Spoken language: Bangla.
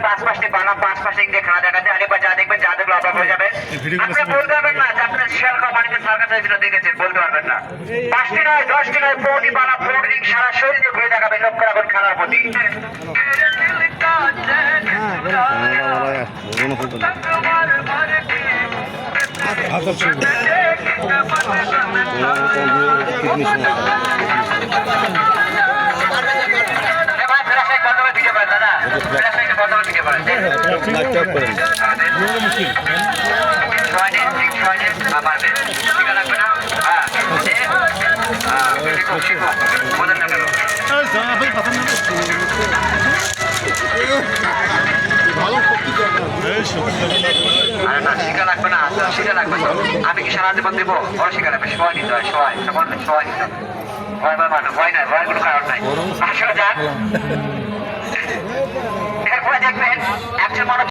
পাঁচ পাঁচটি বানা পাঁচ পাঁচটি খেলা দেখাচ্ছে আলিপা যা দেখবেন যা দেখলে অবাক হয়ে যাবে। আপনি বলতে পারবেন না যে আপনার শিয়াল কোম্পানিতে সার্কাস হয়েছিল দেখেছেন, বলতে পারবেন না। 5টি নয় 10টি নয় 15টি বানা 15 রিং সারা শরীর দিয়ে ঘুরে দেখাবেন লক্ষ্য রাখুন খেলার প্রতি। শিখা লাগবে না, শিখা লাগবে তো আমি কি সারা জীবন দেবো? বড় শিখা লাগবে, সবাই নিতে হয়, সবাই সকল সবাই নিতে হয়। ভয় ভয় মানে ভয় নাই, ভয়ের কোনো কারণ নাই। আসলে যাক